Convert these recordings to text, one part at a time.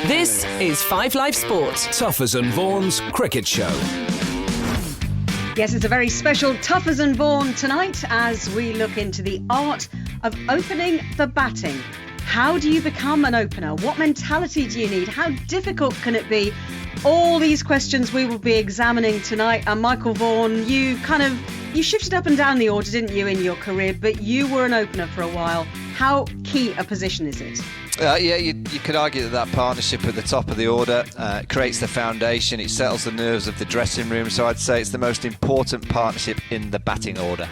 This is 5 Live Sport. Tuffers and Vaughan's Cricket Show. Yes, it's a very special Tuffers and Vaughan tonight as we look into the art of opening the batting. How do you become an opener? What mentality do you need? How difficult can it be? All these questions we will be examining tonight. And Michael Vaughan, you shifted up and down the order, didn't you, in your career? But you were an opener for a while. How key a position is it? You could argue that partnership at the top of the order creates the foundation. It settles the nerves of the dressing room. So I'd say it's the most important partnership in the batting order.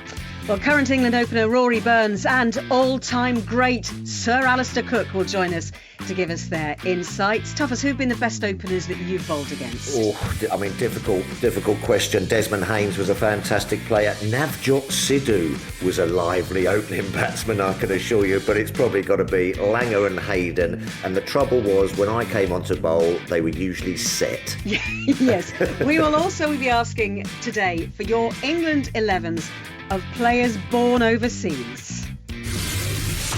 Well, current England opener Rory Burns and all-time great Sir Alastair Cook will join us to give us their insights. Tuffers, who've been the best openers that you've bowled against? Difficult question. Desmond Haynes was a fantastic player. Navjot Sidhu was a lively opening batsman, I can assure you, but it's probably got to be Langer and Hayden. And the trouble was, when I came onto bowl, they were usually set. Yes. We will also be asking today for your England 11s of players born overseas.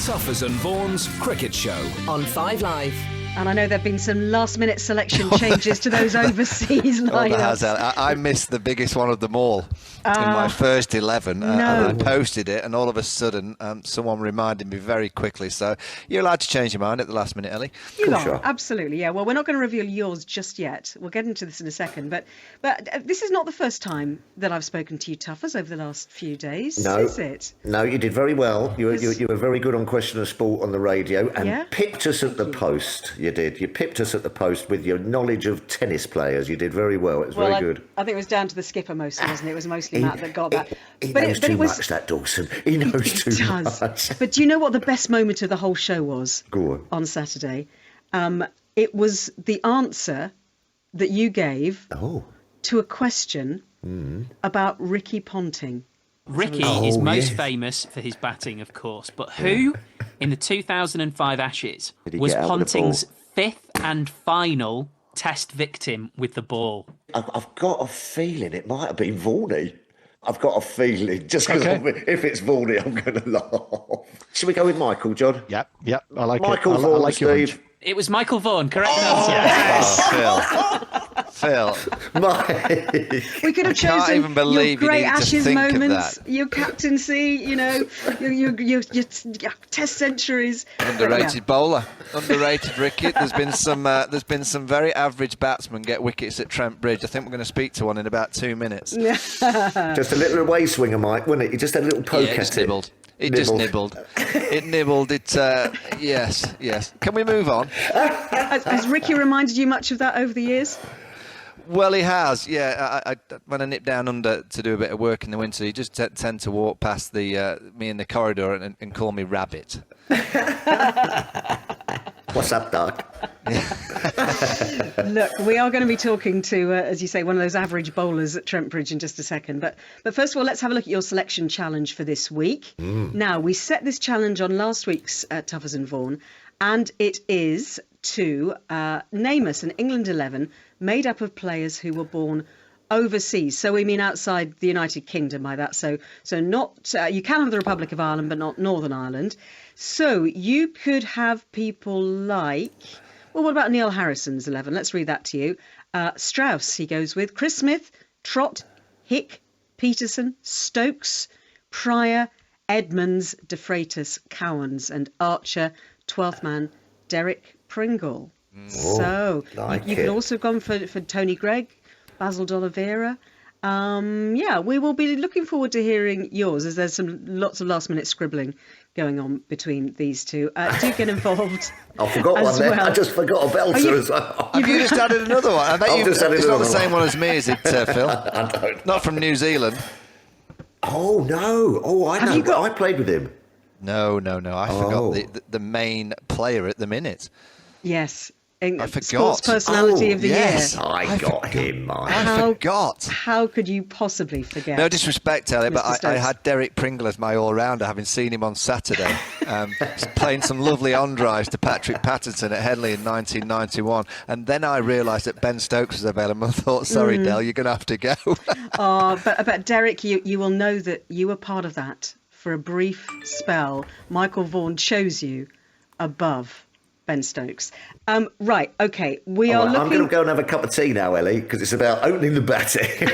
Tuffers and Vaughan's Cricket Show On 5 Live. And I know there have been some last-minute selection changes to those overseas lineups. I missed the biggest one of them all in my first 11. And I posted it, and all of a sudden, someone reminded me very quickly. So you're allowed to change your mind at the last minute, Ellie. You are, sure. Absolutely, yeah. Well, we're not going to reveal yours just yet. We'll get into this in a second. But this is not the first time that I've spoken to you, Tuffers, over the last few days, is it? No, you did very well. You were very good on Question of Sport on the radio and pipped us at the post. You did. You pipped us at the post with your knowledge of tennis players. You did very well. It was very good. I think it was down to the skipper mostly, wasn't it? It was mostly Matt that got that. He knows too much, that Dawson. He knows too much. But do you know what the best moment of the whole show was? Go on Saturday? It was the answer that you gave to a question about Ricky Ponting. Ricky is most famous for his batting, of course, but who, in the 2005 Ashes, was Ponting's fifth and final test victim with the ball? I've got a feeling it might have been Vaughan. I've got a feeling, just because if it's Vaughan, I'm going to laugh. Should we go with Michael, John? Yep, I like Michael it. Vaughan, I like Steve. It was Michael Vaughan, correct answer. Phil. We could have chosen even believe your great you need to Ashes think of moments, that. your captaincy, your test centuries. Underrated bowler, underrated Ricky. There's been some very average batsmen get wickets at Trent Bridge. I think we're going to speak to one in about 2 minutes. Just a little away swinger, Mike, wasn't it? He just had a little poke at it. It just nibbled. It nibbled. Yes. Can we move on? Has Ricky reminded you much of that over the years? Well, he has, yeah. When I nip down under to do a bit of work in the winter, he just tend to walk past me in the corridor and call me Rabbit. What's up, Doc? Look, we are going to be talking to, as you say, one of those average bowlers at Trent Bridge in just a second. But first of all, let's have a look at your selection challenge for this week. Now, we set this challenge on last week's Tuffers and Vaughan, and it is to name us an England 11 made up of players who were born overseas. So we mean outside the United Kingdom by that. So not you can have the Republic of Ireland, but not Northern Ireland. So you could have people like, well, what about Neil Harrison's 11? Let's read that to you. Strauss, he goes with. Chris Smith, Trott, Hick, Peterson, Stokes, Pryor, Edmonds, De Freitas, Cowans, and Archer, 12th man, Derek Pringle. So you could also have gone for Tony Gregg, Basil D'Oliveira. We will be looking forward to hearing yours, as there's lots of last minute scribbling going on between these two. Do get involved. I forgot one there. Well. I just forgot a belter as well. Have you just added another one? I bet it's not the same one as me, is it, Phil? I don't. Not from New Zealand. Oh, no. Oh, I know. I played with him. No. I forgot the main player at the minute. Yes. I forgot. Sports personality of the year. I got him, Mike. I forgot. How could you possibly forget? No disrespect, Ellie, but Mr. I had Derek Pringle as my all-rounder, having seen him on Saturday, playing some lovely on-drives to Patrick Patterson at Henley in 1991. And then I realised that Ben Stokes was available and thought, sorry, Del, you're going to have to go. But Derek, you will know that you were part of that for a brief spell. Michael Vaughan chose you above Ben Stokes. Right, OK, we All are right, looking... I'm going to go and have a cup of tea now, Ellie, because it's about opening the batting.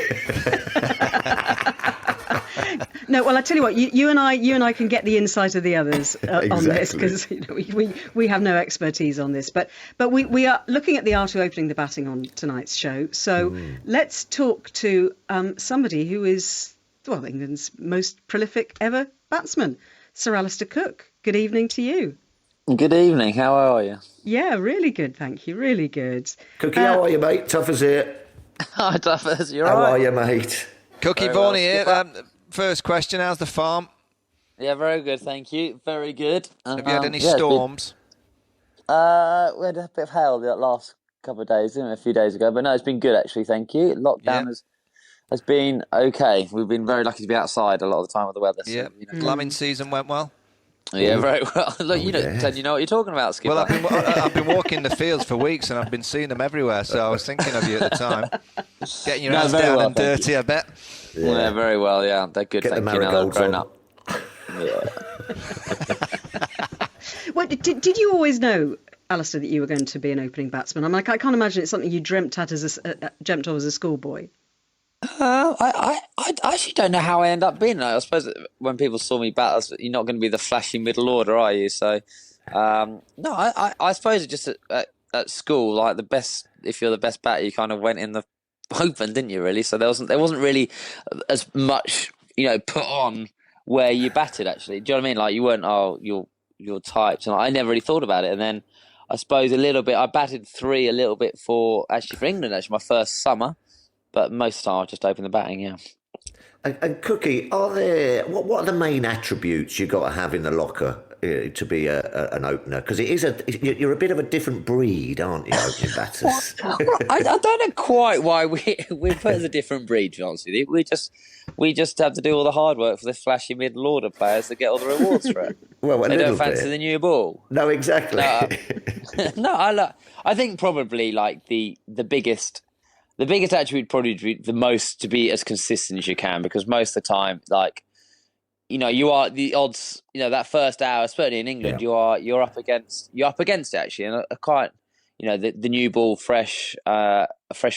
No, well, I tell you what, you and I can get the insight of the others on this, Exactly. because we have no expertise on this. But we are looking at the art of opening the batting on tonight's show. So let's talk to somebody who is, well, England's most prolific ever batsman, Sir Alastair Cook. Good evening to you. Good evening. How are you? Yeah, really good, thank you. Really good. Cookie, how are you, mate? Tuffers here. Hi, Tuffers. You're How right. are you, mate? Cookie Very Vaughan well. here. First question, how's the farm? Yeah, very good. Thank you. Very good. Have you had any yeah, it's been- storms? we had a bit of hail the last couple of days, didn't we? A few days ago, but no, it's been good actually. Thank you. Lockdown has been okay. We've been very lucky to be outside a lot of the time with the weather. So, Yeah. Lambing season went well? Yeah, very well. Look, you know what you're talking about, Skipper. Well, I've been walking the fields for weeks and I've been seeing them everywhere, so I was thinking of you at the time. Getting your hands very down well, and thank dirty, you. I bet. Yeah, very well. Yeah, they're good. Get the Thank you. Now they're marigolds grown on. up. Yeah. Well, did you always know, Alistair, that you were going to be an opening batsman? I mean, I can't imagine it's something you dreamt of as a schoolboy. I actually don't know how I end up being. I suppose when people saw me bat, you're not going to be the flashy middle order, are you? So, no, I suppose it just at school, like the best. If you're the best batter, you kind of went in the open, didn't you? Really? So there wasn't really as much, put on where you batted. Actually, do you know what I mean? Like you weren't you're typed, and I never really thought about it. And then I suppose a little bit. I batted three a little bit for England. Actually, my first summer. But most of the time, I just open the batting, yeah. And Cookie, what are the main attributes you got to have in the locker to be an opener? Because you're a bit of a different breed, aren't you, opening batters? I don't know quite why we put as a different breed, to be honest with you. We just have to do all the hard work for the flashy middle order players to get all the rewards for it. Well, they don't fancy the new ball. No, exactly. No, I think probably like the biggest. The biggest attribute probably be the most to be as consistent as you can, because most of the time, you are the odds. That first hour, especially in England, you're up against it actually, and quite the new ball, fresh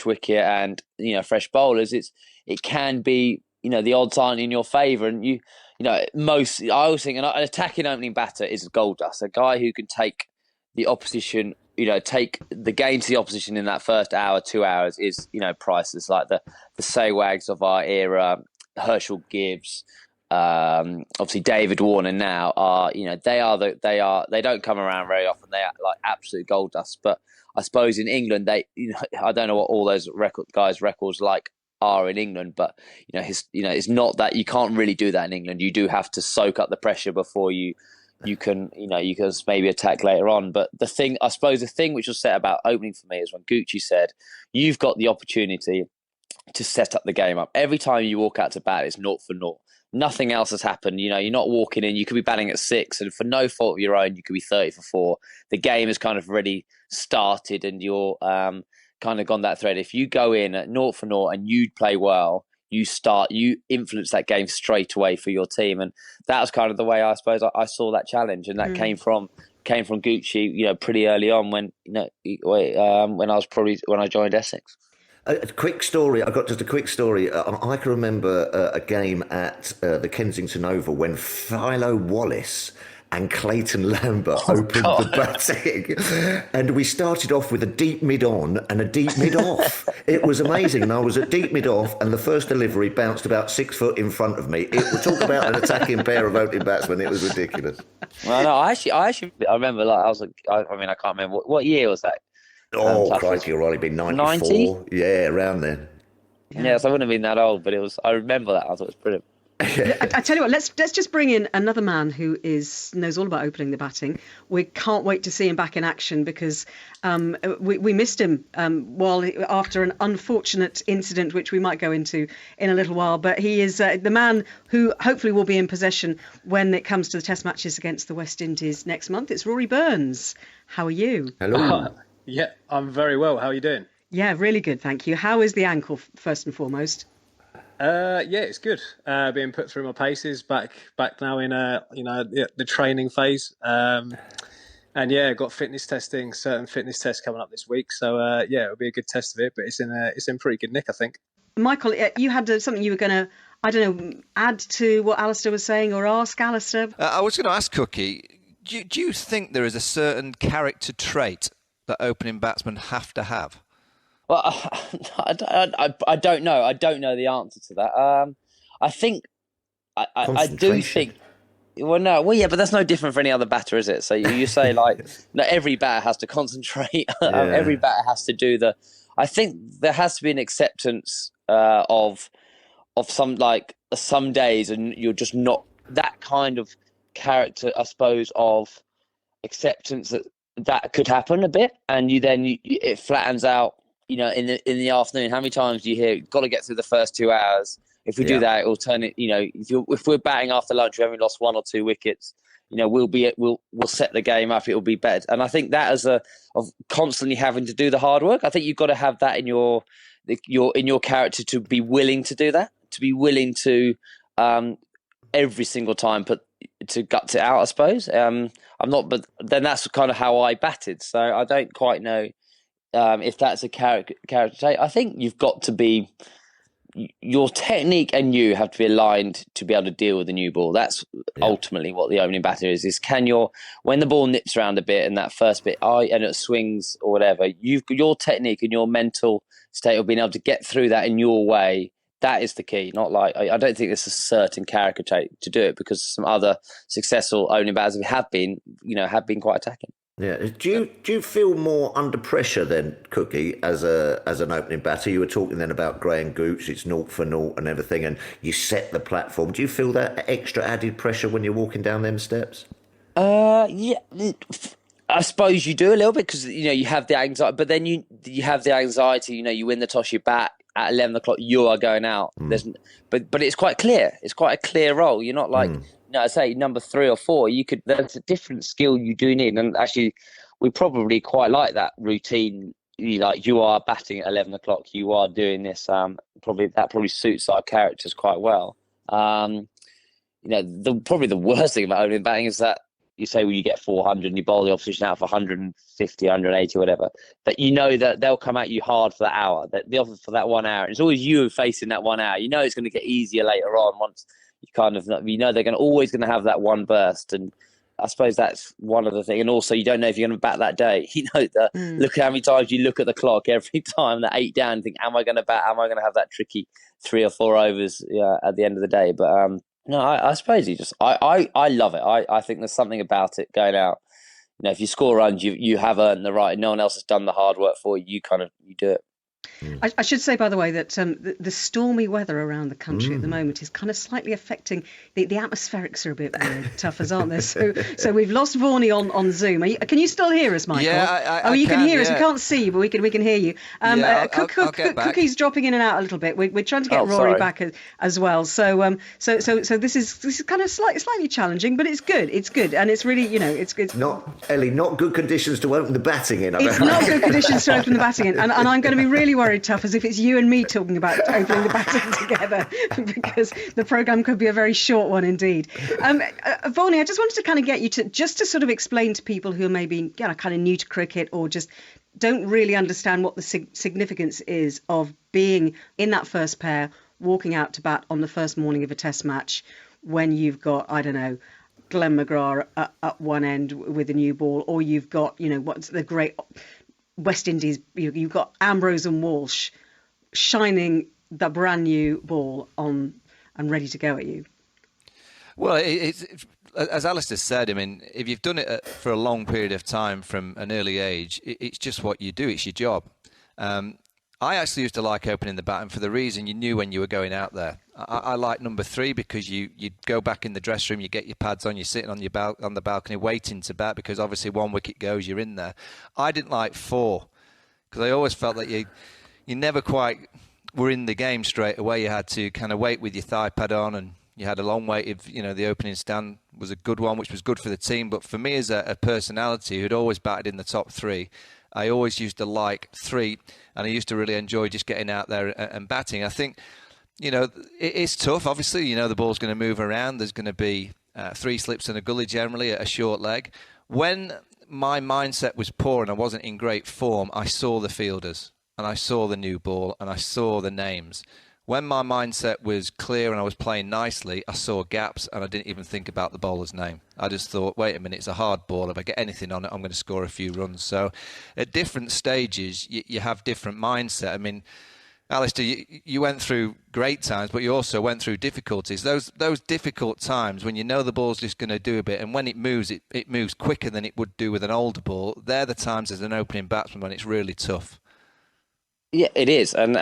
wicket, and fresh bowlers. It can be the odds aren't in your favour, and I always think an attacking opening batter is gold dust. A guy who can take the opposition. Take the game to the opposition in that first hour, 2 hours is, priceless. Like the Sehwags of our era, Herschel Gibbs, obviously David Warner now are, they don't come around very often. They are like absolute gold dust. But I suppose in England, I don't know what all those guys' records are in England, but it's not that you can't really do that in England. You do have to soak up the pressure before you can maybe attack later on. But the thing which was said about opening for me is when Gucci said, you've got the opportunity to set up the game up. Every time you walk out to bat, it's 0 for 0. Nothing else has happened. You're not walking in. You could be batting at 6, and for no fault of your own, you could be 30 for 4. The game has kind of already started, and you're kind of gone that thread. If you go in at 0 for 0 and you play well, you influence that game straight away for your team, and that was kind of the way I suppose I saw that challenge, and that came from Gucci, pretty early on when when I joined Essex. A quick story. I got just a quick story. I can remember a game at the Kensington Oval when Philo Wallace and Clayton Lambert opened the batting. And we started off with a deep mid-on and a deep mid-off. It was amazing. And I was at deep mid-off, and the first delivery bounced about 6 foot in front of me. Talk about an attacking pair of opening batsmen. It was ridiculous. Well, no, I remember, I can't remember. What year was that? Oh, crikey, you'll probably be 94. 90? Yeah, around then. Yeah, so I wouldn't have been that old, but I remember that. I thought it was brilliant. I tell you what, let's just bring in another man who knows all about opening the batting. We can't wait to see him back in action, because we missed him after an unfortunate incident, which we might go into in a little while. But he is the man who hopefully will be in possession when it comes to the Test matches against the West Indies next month. It's Rory Burns. How are you? Hello. Yeah, I'm very well. How are you doing? Yeah, really good, thank you. How is the ankle, first and foremost? Yeah, it's good. Being put through my paces, back now in the training phase, and And yeah, got certain fitness tests coming up this week. So yeah, it'll be a good test of it, but it's in pretty good nick, I think. Michael, you had something you were going to, I don't know, add to what Alastair was saying, or ask Alastair? I was going to ask Cookie, do you think there is a certain character trait that opening batsmen have to have? Well, I don't know. I don't know the answer to that. I think I do think. Well, yeah, but that's no different for any other batter, is it? So you say like, no, every batter has to concentrate. Every batter has to do the. I think there has to be an acceptance of some days, and you're just not that kind of character, I suppose, of acceptance that could happen a bit, and it flattens out. In the afternoon, how many times do you hear, got to get through the first 2 hours? If we do that, it will turn it. If we're batting after lunch, we only lost 1 or 2 wickets. We'll set the game up. It will be better. And I think that of constantly having to do the hard work. I think you've got to have that in your character to be willing to do that. To be willing to every single time to guts it out. I suppose I'm not, but then that's kind of how I batted. So I don't quite know. If that's a character trait, I think you've got to be, your technique and you have to be aligned to be able to deal with the new ball. That's ultimately what the opening batter is when the ball nips around a bit and that first bit, and it swings or whatever, your technique and your mental state of being able to get through that in your way, that is the key. Not like, I don't think there's a certain character trait to do it, because some other successful opening batters have been quite attacking. Yeah. Do you feel more under pressure then, Cookie, as an opening batter? You were talking then about Graham Gooch, it's 0 for 0 and everything, and you set the platform. Do you feel that extra added pressure when you're walking down them steps? Yeah, I suppose you do a little bit, because you have the anxiety, but then you have the anxiety. You win the toss, you bat at 11 o'clock, you are going out. But it's quite clear. It's quite a clear role. You're not like. I say number 3 or 4. There's a different skill you do need, and actually, we probably quite like that routine. You are batting at 11 o'clock. You are doing this. Probably suits our characters quite well. Probably the worst thing about opening batting is that you say, well, you get 400 and you bowl the opposition out for 150, 180, whatever. But that they'll come at you hard for that hour. That the offer for that 1 hour. It's always you facing that 1 hour. It's going to get easier later on once. They're always going to have that one burst, and I suppose that's one of the things. And also, you don't know if you're going to bat that day. Look at how many times you look at the clock every time that 8 down and think, am I going to bat? Am I going to have that tricky 3 or 4 overs at the end of the day? But no, I suppose I love it. I think there's something about it going out. If you score runs, you have earned the right. No one else has done the hard work for you. You do it. I should say, by the way, that the stormy weather around the country at the moment is kind of slightly affecting the atmospherics are a bit weird, Tuffers, aren't they? So we've lost Vaughanie on Zoom. Can you still hear us, Michael? Yeah, you can hear us. We can't see you, but we can hear you. Cookie's dropping in and out a little bit. We're trying to get Rory back as well. So this is kind of slightly challenging, but it's good. It's good, and it's really it's good. Not good conditions to open the batting in. It's not good conditions to open the batting in, and I'm going to be really worried, Tuffers, if it's you and me talking about opening the batting together, because the programme could be a very short one indeed. Vaughanie, I just wanted to kind of get you to sort of explain to people who are maybe kind of new to cricket, or just don't really understand what the significance is of being in that first pair, walking out to bat on the first morning of a test match, when you've got, I don't know, Glenn McGrath at one end with a new ball, or you've got, what's the great West Indies, you've got Ambrose and Walsh shining the brand new ball on and ready to go at you. Well, it's as Alastair said, I mean, if you've done it for a long period of time from an early age, it's just what you do. It's your job. I actually used to like opening the batting for the reason you knew when you were going out there. I like number 3 because you go back in the dressing room, you get your pads on, you're sitting on on the balcony waiting to bat, because obviously 1 wicket goes, you're in there. I didn't like 4 because I always felt that you never quite were in the game straight away. You had to kind of wait with your thigh pad on, and you had a long wait if the opening stand was a good one, which was good for the team. But for me as a personality who'd always batted in the top 3, I always used to like 3, and I used to really enjoy just getting out there and batting. I think, it's tough. Obviously, the ball's going to move around. There's going to be 3 slips and a gully generally, a short leg. When my mindset was poor and I wasn't in great form, I saw the fielders and I saw the new ball and I saw the names. When my mindset was clear and I was playing nicely, I saw gaps and I didn't even think about the bowler's name. I just thought, wait a minute, it's a hard ball. If I get anything on it, I'm going to score a few runs. So at different stages, you have different mindset. I mean, Alastair, you went through great times, but you also went through difficulties. Those difficult times when you know the ball's just going to do a bit, and when it moves quicker than it would do with an older ball, they're the times as an opening batsman when it's really tough. Yeah, it is, and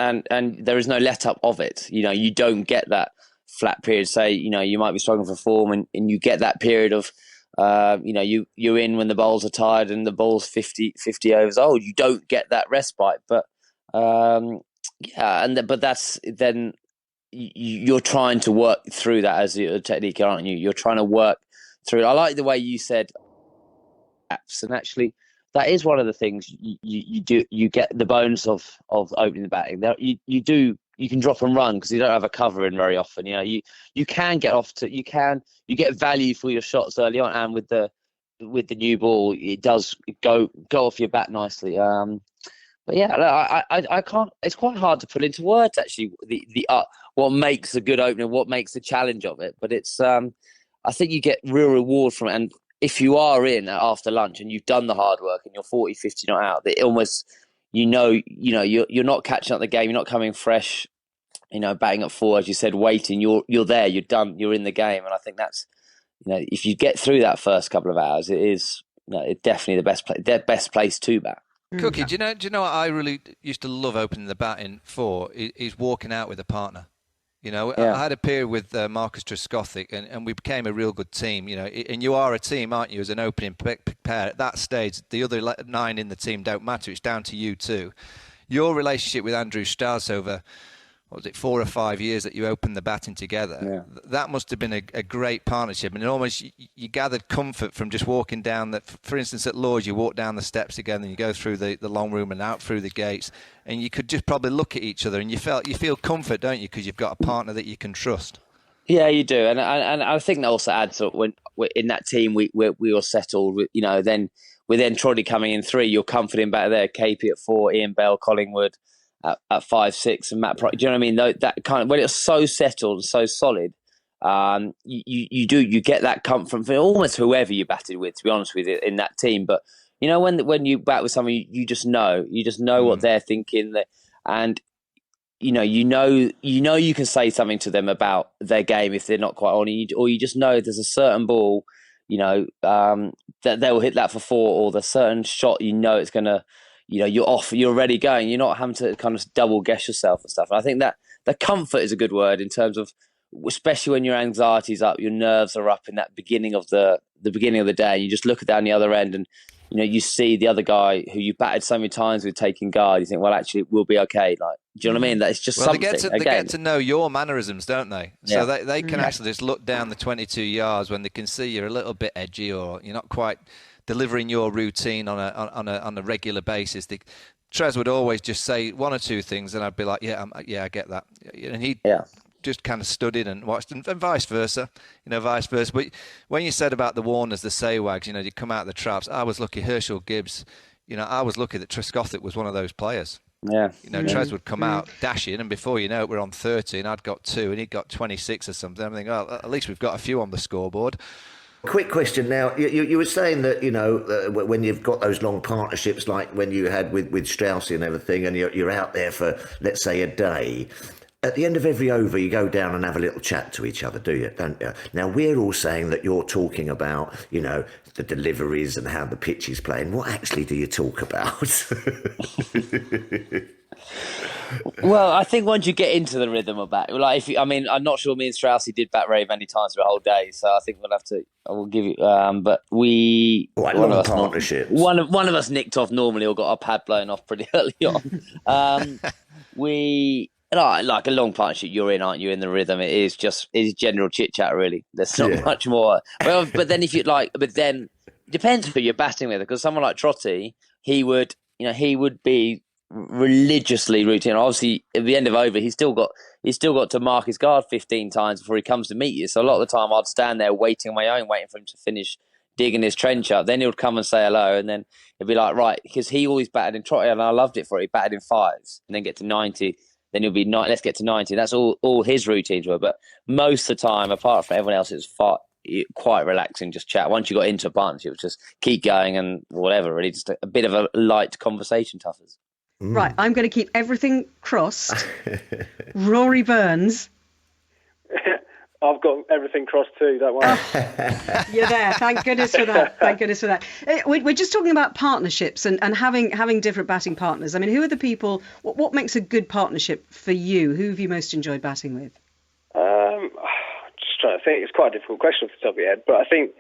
there is no let up of it. You don't get that flat period. Say, you might be struggling for form, and you get that period of, you're in when the bowls are tired and the ball's 50 overs old. You don't get that respite, but but that's then you're trying to work through that as a technique, aren't you? You're trying to work through it. I like the way you said apps, and actually, that is one of the things you do. You get the bonus of opening the batting. There, you can drop and run because you don't have a cover in very often. You can get off to you get value for your shots early on, and with the new ball, it does go off your bat nicely. But yeah, I can't. It's quite hard to put into words actually. The what makes a good opener, what makes the challenge of it. But it's I think you get real reward from it. And if you are in after lunch and you've done the hard work and you're 40, 50 not out, it almost you're not catching up the game. You're not coming fresh. Batting at 4, as you said, waiting. You're there. You're done. You're in the game. And I think that's if you get through that first couple of hours, it is it's definitely the best place to bat. Cookie, do you know what I really used to love opening the batting for is walking out with a partner. I had a period with Marcus Trescothick and we became a real good team. And you are a team, aren't you, as an opening pair. At that stage, the other 9 in the team don't matter. It's down to you two. Your relationship with Andrew Strauss over, 4 or 5 years that you opened the batting together, that must have been a great partnership. And almost you gathered comfort from just walking down that. For instance, at Lord's, you walk down the steps again and you go through the long room and out through the gates, and you could just probably look at each other and you feel comfort, don't you, because you've got a partner that you can trust. Yeah, you do, and I think that also adds up when we're in that team we all settled. Then with Troddy coming in 3, you're comforting back there. KP at 4, Ian Bell, Collingwood at 5, 6, and Matt Price. Do you know what I mean? That kind of when it's so settled, so solid, you get that comfort from almost whoever you batted with. To be honest with you, in that team, but when you bat with someone, you just know what they're thinking, and you can say something to them about their game if they're not quite on, or you just know there's a certain ball, that they will hit that for 4, or the certain shot, it's gonna. You're off, you're already going. You're not having to kind of double guess yourself and stuff. And I think that the comfort is a good word in terms of, especially when your anxiety's up, your nerves are up in that beginning of the beginning of the day. You just look down the other end and, you see the other guy who you batted so many times with taking guard. You think, well, actually, it will be okay. Like, do you know what I mean? That it's just something. They get to know your mannerisms, don't they? So Yeah. they can actually just look down the 22 yards when they can see you're a little bit edgy or you're not quite delivering your routine on a regular basis. Trez would always just say 1 or 2 things, and I'd be like, I get that, and he just kind of studied and watched, and vice versa, But when you said about the Warners, the Saywags, you come out of the traps. I was lucky. Herschel Gibbs, I was lucky that Trescothick was one of those players. Yeah, Trez would come out dashing, and before you know it, we're on 30, and I'd got 2, and he'd got 26 or something. I'm thinking, at least we've got a few on the scoreboard. Quick question now. You were saying that, when you've got those long partnerships like when you had with Straussy and everything, and you're out there for, let's say, a day, at the end of every over, you go down and have a little chat to each other, do you? Don't you? Now, we're all saying that you're talking about, the deliveries and how the pitch is playing. What actually do you talk about? Well, I think once you get into the rhythm of bat, I'm not sure me and Straussy did bat very many times for a whole day, so I think I will give you. But we, one of us, partnerships. One of us nicked off normally or got our pad blown off pretty early on. Like a long partnership, you're in, aren't you? In the rhythm, it's general chit chat. Really, there's not much more. Well, but then it depends who you're batting with, because someone like Trotty, he would be religiously routine. Obviously, at the end of over, he's still got to mark his guard 15 times before he comes to meet you. So a lot of the time, I'd stand there waiting on my own, waiting for him to finish digging his trench up. Then he'll come and say hello, and then he'll be like, right, because he always batted in trot, and I loved it for it. He batted in fives, and then get to 90. Then he'll be let's get to 90. That's all his routines were. But most of the time, apart from everyone else, it's quite relaxing, just chat. Once you got into a partnership, it was just keep going and whatever. Really, just a bit of a light conversation, Tuffers. Right, I'm going to keep everything crossed. Rory Burns. I've got everything crossed too, don't worry. You're there. Thank goodness for that. Thank goodness for that. We're just talking about partnerships and having different batting partners. I mean, who are the people, what makes a good partnership for you? Who have you most enjoyed batting with? Just trying to think. It's quite a difficult question off the top of your head. But I think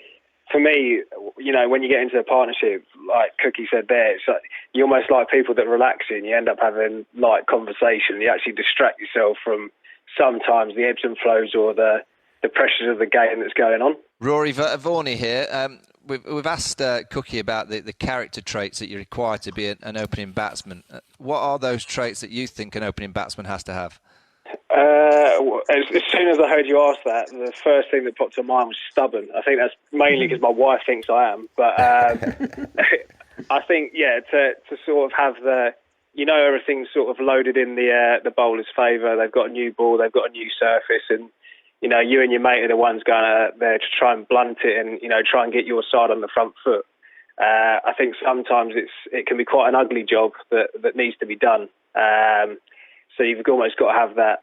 for me, when you get into a partnership, like Cookie said there, it's like you almost like people that relax you and you end up having light conversation. You actually distract yourself from sometimes the ebbs and flows or the pressures of the game that's going on. Rory Vaughan here. We've asked Cookie about the character traits that you require to be an opening batsman. What are those traits that you think an opening batsman has to have? As soon as I heard you ask that, the first thing that popped to mind was stubborn. I think that's mainly because my wife thinks I am. But I think, to sort of have everything's sort of loaded in the bowler's favour. They've got a new ball, they've got a new surface, and you and your mate are the ones going out there to try and blunt it and try and get your side on the front foot. I think sometimes it can be quite an ugly job that needs to be done. So you've almost got to have that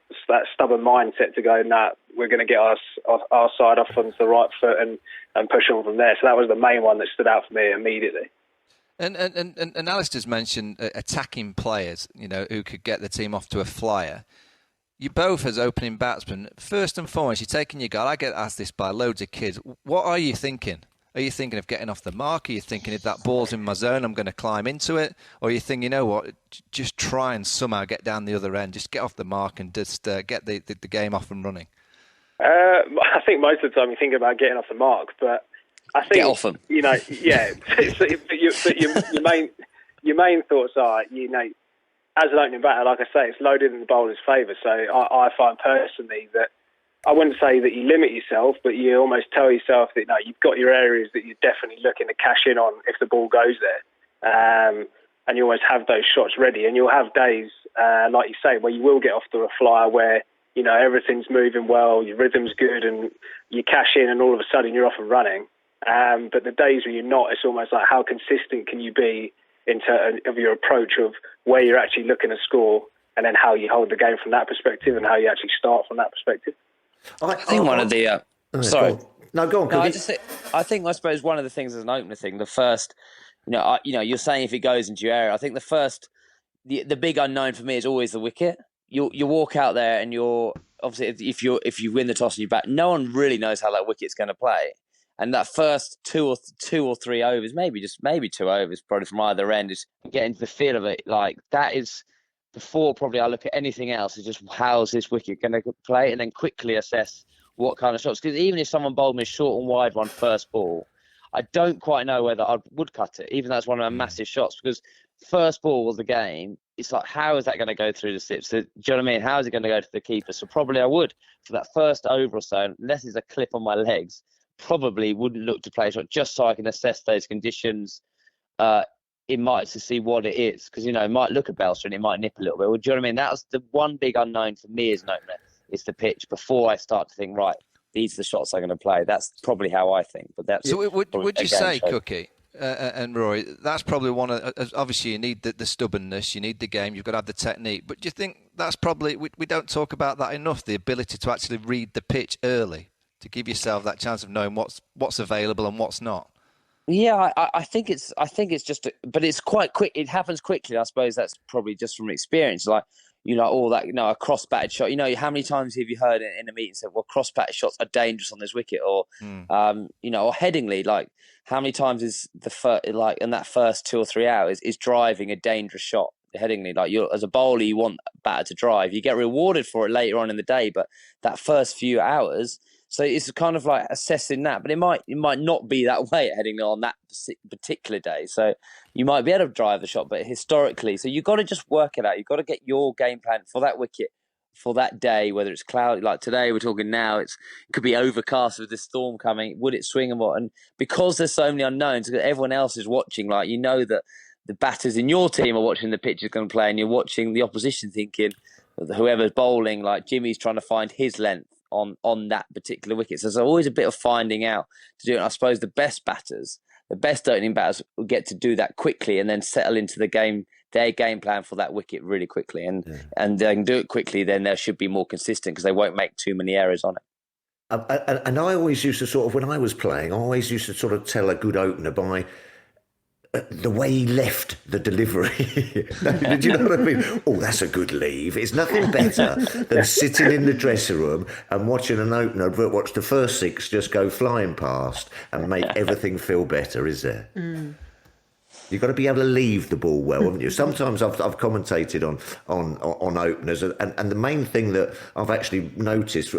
stubborn mindset to go, we're going to get our side off onto the right foot and push on from there. So that was the main one that stood out for me immediately. And Alastair's mentioned attacking players, who could get the team off to a flyer. You both, as opening batsmen, first and foremost, you're taking your guard. I get asked this by loads of kids. What are you thinking? Are you thinking of getting off the mark? Are you thinking if that ball's in my zone, I'm going to climb into it? Or are you thinking, just try and somehow get down the other end, just get off the mark and just get the game off and running? I think most of the time you think about getting off the mark, but I think get off them. Your main thoughts are, as an opening batter, like I say, it's loaded in the bowler's favour. So I find personally that I wouldn't say that you limit yourself, but you almost tell yourself that you've got your areas that you're definitely looking to cash in on if the ball goes there. And you always have those shots ready. And you'll have days, like you say, where you will get off to a flyer where, everything's moving well, your rhythm's good, and you cash in and all of a sudden you're off and running. But the days where you're not, it's almost like how consistent can you be in terms of your approach of where you're actually looking to score and then how you hold the game from that perspective and how you actually start from that perspective. I think one of the... sorry. No, go on, Cookie. I suppose one of the things as an opener thing, the first, you're saying if it goes into your area, I think the first, the big unknown for me is always the wicket. You walk out there and you're, obviously, if you win the toss and you bat, no one really knows how that wicket's going to play. And that first two or three overs, maybe 2 overs, probably from either end, is getting to the feel of it. Like that is before probably I look at anything else. Is just how's this wicket going to play, and then quickly assess what kind of shots. Because even if someone bowled me a short and wide one first ball, I don't quite know whether I would cut it. Even though it's one of my massive shots, because first ball of the game, it's like how is that going to go through the slips? So, do you know what I mean? How is it going to go to the keeper? So probably I would for that first over or so, unless it's a clip on my legs. Probably wouldn't look to play a shot just so I can assess those conditions in might to see what it is, because it might look a belter and it might nip a little bit. Well, do you know what I mean? That was the one big unknown for me as an opener, is the pitch before I start to think, right, these are the shots I'm going to play. That's probably how I think. But that's so. Would you say, Cookie and Rory, that's probably one of, obviously you need the stubbornness, you need the game, you've got to have the technique. But do you think that's probably we don't talk about that enough? The ability to actually read the pitch early, to give yourself that chance of knowing what's available and what's not. Yeah, I think it's just, but it's quite quick. It happens quickly. I suppose that's probably just from experience. Like, all that, a cross-batted shot. How many times have you heard in a meeting said, well, cross-batted shots are dangerous on this wicket, or, or headingly, like, how many times is in that first 2 or 3 hours is driving a dangerous shot? Headingly, like as a bowler, you want a batter to drive. You get rewarded for it later on in the day, but that first few hours. So it's kind of like assessing that, but it might not be that way heading on that particular day. So you might be able to drive the shot, but historically, so you've got to just work it out. You've got to get your game plan for that wicket for that day, whether it's cloudy, like today we're talking now, it could be overcast with this storm coming. Would it swing and what? And because there's so many unknowns, because everyone else is watching, like you know that the batters in your team are watching the pitch is going to play, and you're watching the opposition thinking whoever's bowling, like Jimmy's trying to find his length on that particular wicket. So there's always a bit of finding out to do it. And I suppose the best opening batters will get to do that quickly and then settle into their game plan for that wicket really quickly. And they can do it quickly, then they should be more consistent because they won't make too many errors on it. And I always used to sort of, when I was playing, I always used to sort of tell a good opener by the way he left the delivery. Did you know what I mean? Oh, that's a good leave. It's nothing better than sitting in the dressing room and watching an opener watch the first six just go flying past and make everything feel better, is there? You've got to be able to leave the ball well, haven't you? Sometimes I've commentated on openers, and the main thing that I've actually noticed,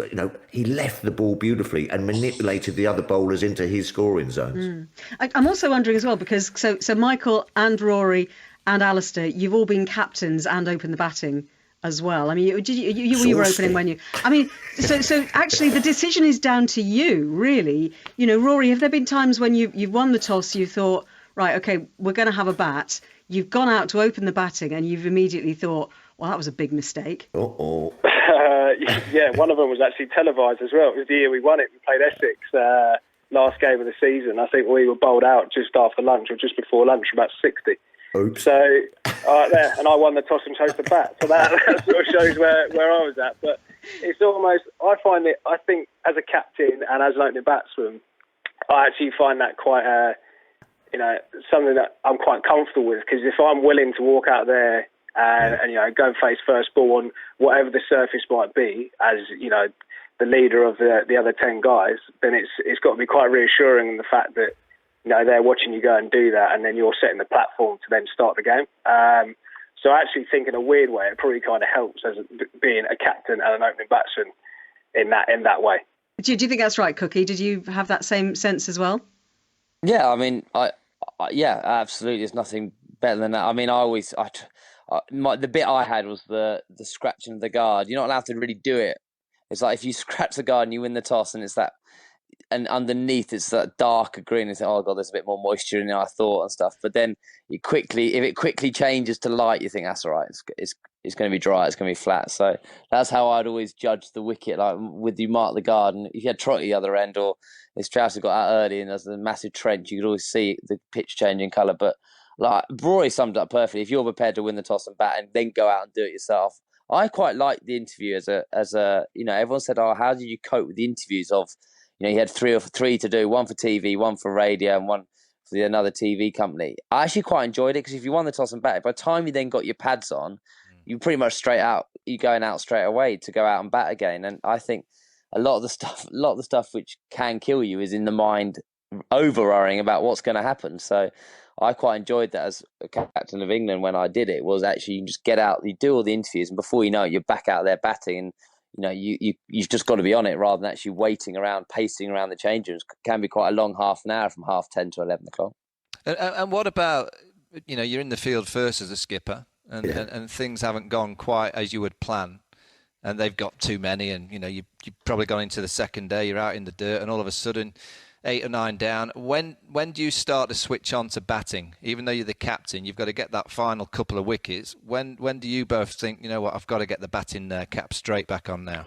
he left the ball beautifully and manipulated the other bowlers into his scoring zones. I'm also wondering as well, because so Michael and Rory and Alastair, you've all been captains and opened the batting as well. I mean, you were opening when you... I mean, so actually the decision is down to you, really. Rory, have there been times when you've won the toss, you thought, right, okay, we're going to have a bat. You've gone out to open the batting and you've immediately thought, well, that was a big mistake. Yeah, one of them was actually televised as well. It was the year we won it. We played Essex last game of the season. I think we were bowled out just after lunch or just before lunch, about 60. Oops. So, and I won the toss and chose the bat. So that sort of shows where I was at. But it's almost, I think as a captain and as an opening batsman, I actually find that quite something that I'm quite comfortable with, because if I'm willing to walk out there and go and face first ball on whatever the surface might be, as the leader of the other 10 guys, then it's got to be quite reassuring in the fact that they're watching you go and do that, and then you're setting the platform to then start the game. So I actually think in a weird way it probably kind of helps as being a captain and an opening batsman in that way. Do you think that's right, Cookie? Did you have that same sense as well? Yeah, I mean, yeah, absolutely. There's nothing better than that. I mean, the bit I had was the scratching of the guard. You're not allowed to really do it. It's like if you scratch the guard and you win the toss, and it's that, and underneath it's that darker green. It's like, oh god, there's a bit more moisture in there, I thought, and stuff. But then if it quickly changes to light, you think that's all right. It's going to be dry. It's going to be flat. So that's how I'd always judge the wicket. Like with you mark the guard, and if you had Trot at the other end, or if Strauss had got out early and there's a massive trench, you could always see the pitch changing colour. But like Rory summed up perfectly. If you're prepared to win the toss and bat and then go out and do it yourself, I quite liked the interview as a everyone said, oh, how did you cope with the interviews of, you had three to do, one for TV, one for radio, and one for another TV company. I actually quite enjoyed it, because if you won the toss and bat, by the time you then got your pads on, you're pretty much you're going out straight away to go out and bat again. And I think a lot of the stuff which can kill you is in the mind, over-worrying about what's going to happen. So I quite enjoyed that as a captain of England when I did it, was actually you just get out, you do all the interviews, and before you know it, you're back out there batting, and you've just got to be on it rather than actually waiting around, pacing around the change rooms. It can be quite a long half an hour from 10:30 to 11 o'clock. And what about, you're in the field first as a skipper, and things haven't gone quite as you would plan, and they've got too many, and you've probably gone into the second day, you're out in the dirt, and all of a sudden 8 or 9 down. When do you start to switch on to batting? Even though you're the captain, you've got to get that final couple of wickets. When do you both think, what, I've got to get the batting cap straight back on now?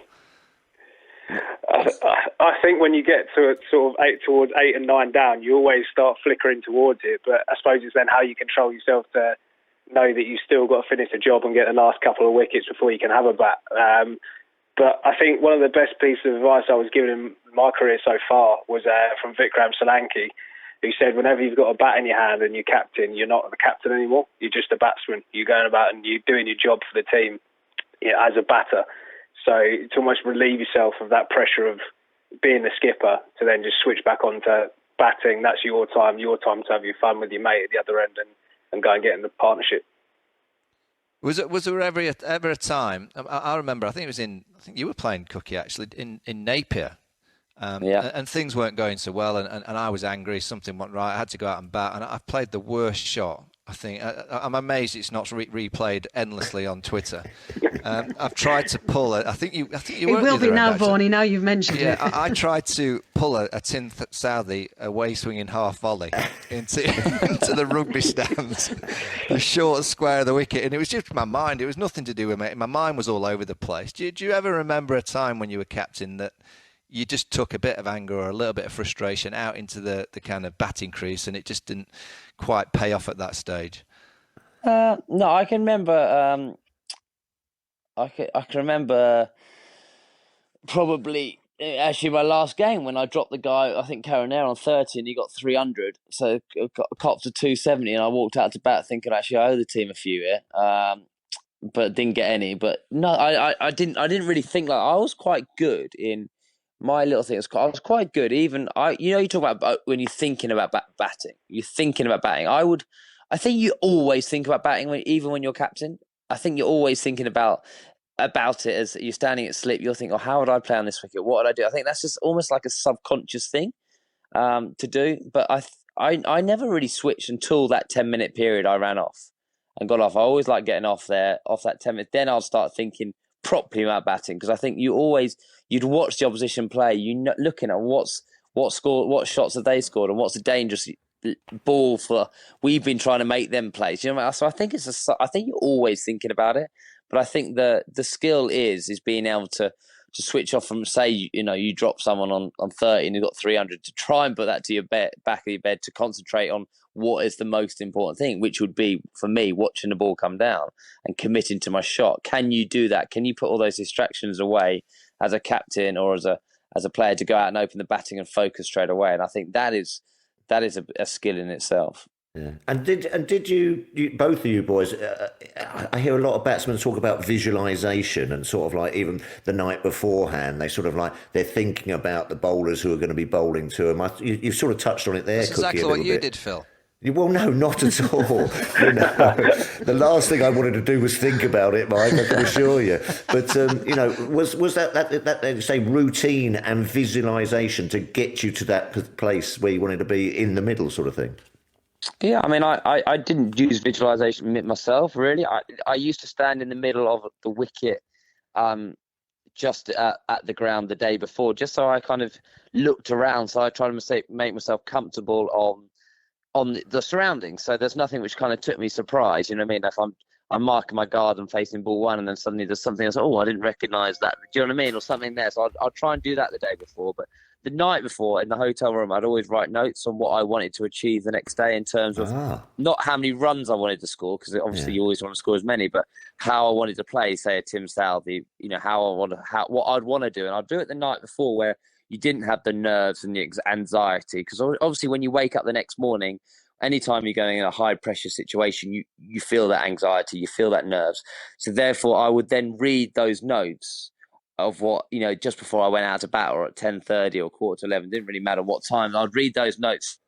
I think when you get to towards 8 and 9 down, you always start flickering towards it. But I suppose it's then how you control yourself to know that you've still got to finish the job and get the last couple of wickets before you can have a bat. But I think one of the best pieces of advice I was given in my career so far was from Vikram Solanki, who said, whenever you've got a bat in your hand and you're captain, you're not the captain anymore. You're just a batsman. You're going about and you're doing your job for the team as a batter. So to almost relieve yourself of that pressure of being the skipper, to then just switch back onto batting. That's your time to have your fun with your mate at the other end and go and get in the partnership. Was there ever a time? I remember. I think you were playing, Cookie, actually in Napier, and things weren't going so well, and I was angry. Something went right. I had to go out and bat, and I played the worst shot I think I'm amazed it's not replayed endlessly on Twitter. I've tried to pull it. I think you. It will be now, Vaughan. Now you've mentioned it. Yeah, I tried to pull a Tin Southie away swinging half volley into the rugby stands, the short square of the wicket, and it was just my mind. It was nothing to do with me. My mind was all over the place. Do you ever remember a time when you were captain that you just took a bit of anger or a little bit of frustration out into the kind of batting crease, and it just didn't quite pay off at that stage? No, I can remember. I can remember probably actually my last game when I dropped the guy, I think Caranair on 30, and he got 300. So I copped to 270, and I walked out to bat thinking actually I owe the team a few here, but didn't get any. But no, I didn't really think like I was quite good in my little thing. I was quite good. Even you talk about when you're thinking about batting. You're thinking about batting. I think you always think about batting even when you're captain. I think you're always thinking about it as you're standing at slip. You'll think, oh, how would I play on this wicket? What would I do? I think that's just almost like a subconscious thing to do. But I never really switched until that 10-minute period I ran off and got off. I always like getting off that 10 minutes. Then I'll start thinking properly about batting, because I think you'd watch the opposition play. Looking at what shots have they scored, and what's the dangerous ball for we've been trying to make them play. So I think I think you're always thinking about it. But I think the skill is being able to switch off from, say, you drop someone on 30 and you've got 300, to try and put that to your back of your bed, to concentrate on what is the most important thing, which would be, for me, watching the ball come down and committing to my shot. Can you do that? Can you put all those distractions away as a captain or as a player to go out and open the batting and focus straight away? And I think that is a skill in itself. Yeah. And did you both of you boys? I hear a lot of batsmen talk about visualization, and sort of like even the night beforehand, they sort of like they're thinking about the bowlers who are going to be bowling to them. You sort of touched on it there. That's exactly what you did, Phil. Well, no, not at all. The last thing I wanted to do was think about it, Mike, I can assure you. But, was that say, routine and visualisation to get you to that place where you wanted to be in the middle sort of thing? Yeah, I mean, I didn't use visualisation myself, really. I used to stand in the middle of the wicket just at the ground the day before, just so I kind of looked around. So I tried to make myself comfortable on the surroundings, so there's nothing which kind of took me surprise. You know what I mean? If I'm marking my garden facing ball one, and then suddenly there's something else. Oh, I didn't recognise that. Do you know what I mean? Or something there. So I'll try and do that the day before. But the night before in the hotel room, I'd always write notes on what I wanted to achieve the next day in terms of not how many runs I wanted to score, because obviously you always want to score as many, but how I wanted to play. Say a Tim Southie, what I'd want to do, and I'd do it the night before where you didn't have the nerves and the anxiety, because obviously when you wake up the next morning, anytime you're going in a high pressure situation, you feel that anxiety, you feel that nerves. So therefore I would then read those notes of what, just before I went out to bat, or at 10:30 or 10:45, didn't really matter what time. I'd read those notes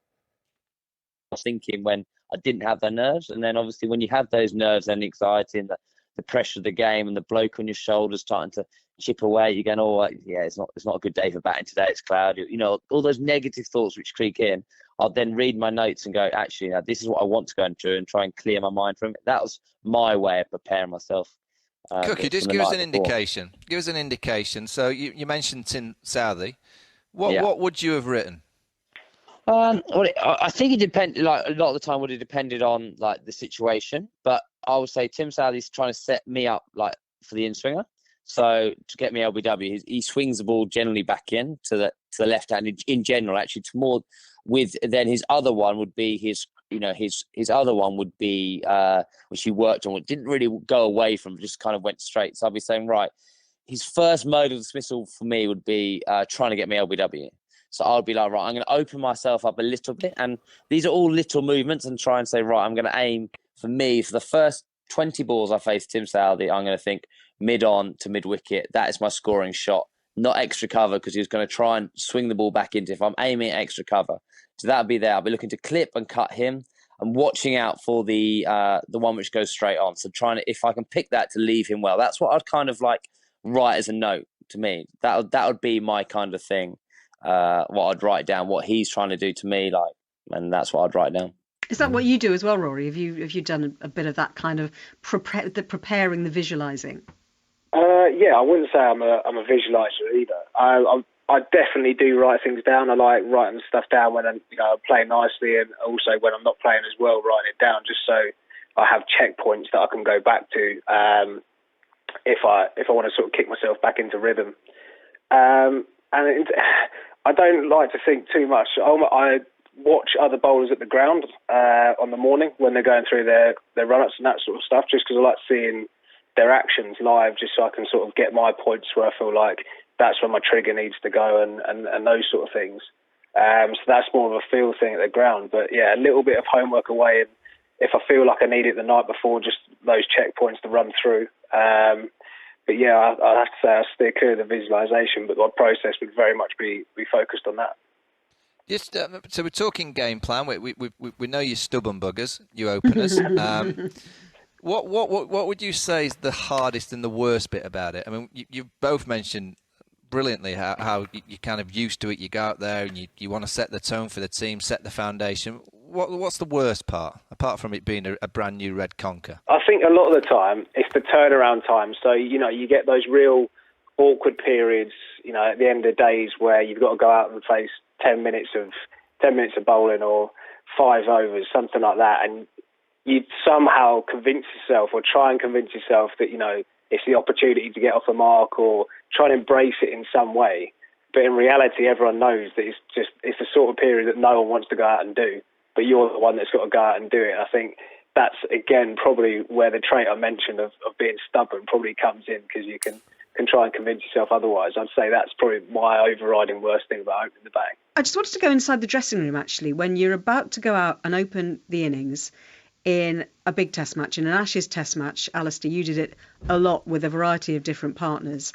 thinking when I didn't have the nerves. And then obviously when you have those nerves and the anxiety and the pressure of the game and the bloke on your shoulders starting to chip away, you're going, oh yeah, it's not a good day for batting today, it's cloudy, all those negative thoughts which creep in. I'll then read my notes and go, actually, now this is what I want to go and do, and try and clear my mind from it. That was my way of preparing myself. Cookie, just give us an indication. Give us an indication. So you mentioned Tin Southie. What would you have written? I think it depended. Like a lot of the time, would have depended on like the situation. But I would say Tim Southie's trying to set me up like for the in swinger. So to get me LBW, he swings the ball generally back in to the left hand in general. Actually, to more with then his other one would be his other one would be which he worked on. It didn't really go away from, just kind of went straight. So I'd be saying, right, his first mode of dismissal for me would be trying to get me LBW. So I'd be like, right, I'm going to open myself up a little bit, and these are all little movements, and try and say, right, I'm going to aim for the first 20 balls I face Tim Southie, I'm going to think mid-on to mid-wicket. That is my scoring shot, not extra cover, because he was going to try and swing the ball back into, if I'm aiming at extra cover. So that would be there. I'll be looking to clip and cut him, and watching out for the one which goes straight on. So trying to, if I can pick that, to leave him well. That's what I'd kind of like write as a note to me. That would be my kind of thing. What I'd write down, what he's trying to do to me, like, and that's what I'd write down. Is that what you do as well, Rory? Have you done a bit of that kind of preparing, the visualising? Yeah, I wouldn't say I'm a visualiser either. I definitely do write things down. I like writing stuff down when I'm playing nicely, and also when I'm not playing as well, writing it down just so I have checkpoints that I can go back to if I want to sort of kick myself back into rhythm. I don't like to think too much. I watch other bowlers at the ground on the morning when they're going through their run-ups and that sort of stuff, just because I like seeing their actions live, just so I can sort of get my points where I feel like that's where my trigger needs to go and those sort of things. So that's more of a feel thing at the ground. But yeah, a little bit of homework away, and if I feel like I need it the night before, just those checkpoints to run through. But yeah, I have to say I steer clear of the visualisation, but my process would very much be focused on that. Just so we're talking game plan. We know you stubborn buggers, you openers. What would you say is the hardest and the worst bit about it? I mean, you've both mentioned brilliantly how you're kind of used to it. You go out there and you want to set the tone for the team, set the foundation. What's the worst part, apart from it being a brand new red conker? I think a lot of the time it's the turnaround time. So, you get those real awkward periods, at the end of days where you've got to go out and face 10 minutes of bowling or 5 overs, something like that, and you somehow convince yourself or try and convince yourself that, it's the opportunity to get off the mark, or try and embrace it in some way. But in reality, everyone knows that it's the sort of period that no one wants to go out and do, but you're the one that's got to go out and do it. I think that's, again, probably where the trait I mentioned of being stubborn probably comes in, because you can try and convince yourself otherwise. I'd say that's probably my overriding worst thing about opening the batting. I just wanted to go inside the dressing room, actually, when you're about to go out and open the innings in a big test match, in an Ashes test match. Alastair, you did it a lot with a variety of different partners.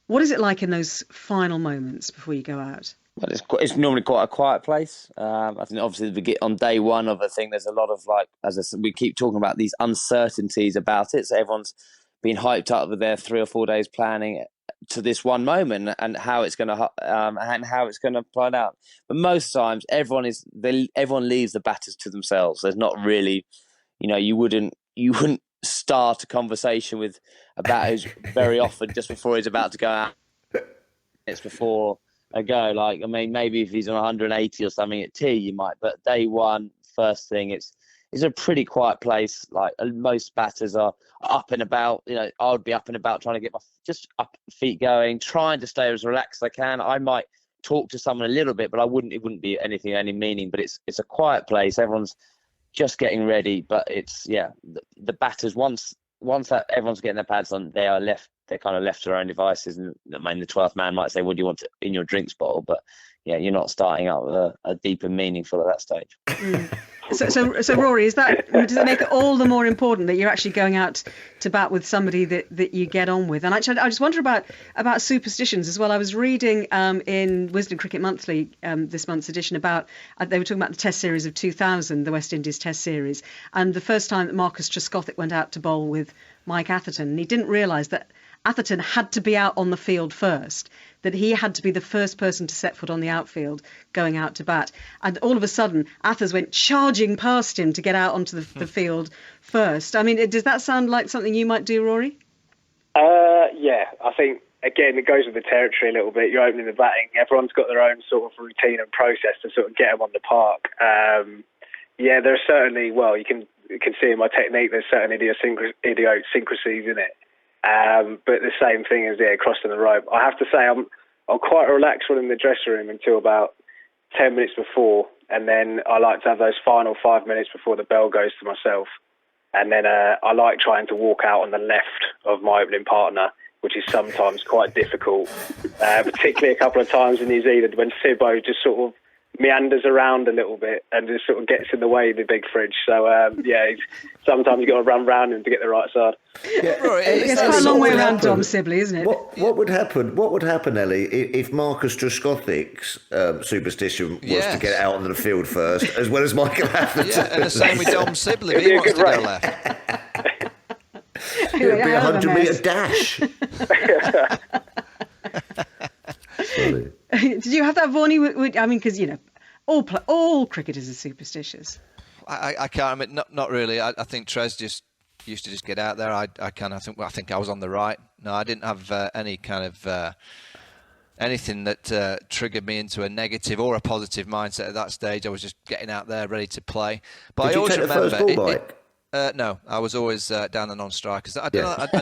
What is it like in those final moments before you go out? Well, it's normally quite a quiet place. I think obviously we get on day one of a thing, there's a lot of, like, as I said, we keep talking about these uncertainties about it. So everyone's been hyped up with their 3 or 4 days planning to this one moment and how it's going to play out. But most times everyone leaves the batters to themselves. There's not really, you wouldn't start a conversation with a batter who's very often just before he's about to go out. It's before a go. Like, I mean, maybe if he's on 180 or something at tea, you might. But day one, first thing, it's a pretty quiet place. Like, most batters are up and about. I would be up and about trying to get my feet going, trying to stay as relaxed as I can. I might talk to someone a little bit, but it wouldn't be anything any meaning. But it's a quiet place. Everyone's just getting ready. But it's the batters, once that everyone's getting their pads on, they're kind of left to their own devices. And I mean, the 12th man might say, what do you want in your drinks bottle? But yeah, you're not starting out with a deep and meaningful at that stage. So Rory, does it make it all the more important that you're actually going out to bat with somebody that you get on with? And actually, I just wonder about superstitions as well. I was reading in Wisden Cricket Monthly, this month's edition, about they were talking about the Test series of 2000, the West Indies Test series, and the first time that Marcus Trescothick went out to bowl with Mike Atherton, and he didn't realise that Atherton had to be out on the field first, that he had to be the first person to set foot on the outfield going out to bat. And all of a sudden, Athers went charging past him to get out onto the field first. I mean, does that sound like something you might do, Rory? Yeah, I think, again, it goes with the territory a little bit. You're opening the batting. Everyone's got their own sort of routine and process to sort of get them on the park. Yeah, there's certainly, well, you can see in my technique, there's certain idiosyncrasies in it. But the same thing as crossing the rope. I have to say I'm quite relaxed when in the dressing room until about 10 minutes before, and then I like to have those final 5 minutes before the bell goes to myself. And then I like trying to walk out on the left of my opening partner, which is sometimes quite difficult, particularly a couple of times in New Zealand when Sibbo just sort of meanders around a little bit and just sort of gets in the way of the big fridge. So, sometimes you've got to run round him to get the right side. Yeah. It's quite a long way around Dom Sibley, isn't it? What would happen, Ellie, if Marcus Trescothick's superstition was to get out onto the field first, as well as Michael Atherton? Yeah, and the same with Dom Sibley. If he wants to go left. It would be a 100-metre dash. Did you have that, Vaughan? I mean, because all cricketers are superstitious. I can't. I mean, not really. I think Trez just used to just get out there. I think I was on the right. No, I didn't have any kind of anything that triggered me into a negative or a positive mindset at that stage. I was just getting out there, ready to play. But Did I always you take remember the first ball, Mike? No, I was always down the non-strikers. I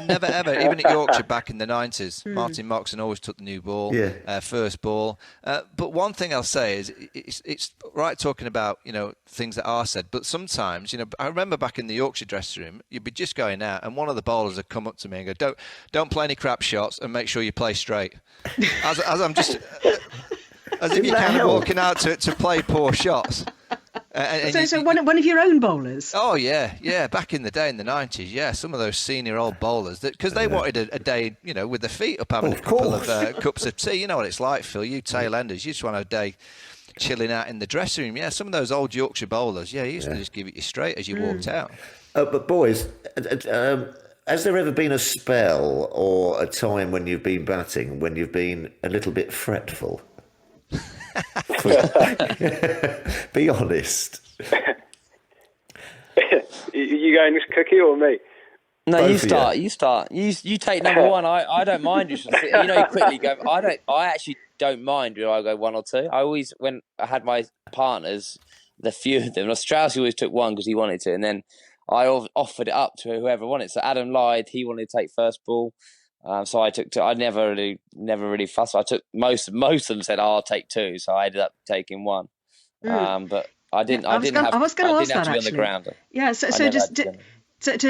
never ever, even at Yorkshire back in the 90s, Martin Moxon always took the new ball, first ball. But one thing I'll say is it's right talking about, things that are said, but sometimes, I remember back in the Yorkshire dressing room, you'd be just going out and one of the bowlers would come up to me and go, don't play any crap shots and make sure you play straight. As I'm just... As if you're kind of walking out to play poor shots. So one of your own bowlers? Oh, yeah. Back in the day, in the 90s, some of those senior old bowlers, because they wanted a day, with their feet up having a couple of cups of tea. You know what it's like, Phil. You tail-enders, you just want a day chilling out in the dressing room. Yeah, some of those old Yorkshire bowlers, you used to just give it you straight as you walked out. But boys, has there ever been a spell or a time when you've been batting when you've been a little bit fretful? Be honest. You going this Cookie or me? No, Both you start. You take number one. I don't mind. You quickly go. I actually don't mind when I go one or two. I always, when I had my partners, the few of them, Strauss always took one because he wanted to, and then I offered it up to whoever wanted. So Adam lied. He wanted to take first ball. So I took two. I never really fussed. I took most of them said, I'll take two. So I ended up taking one. But I didn't. I didn't have to be on the ground. Yeah. So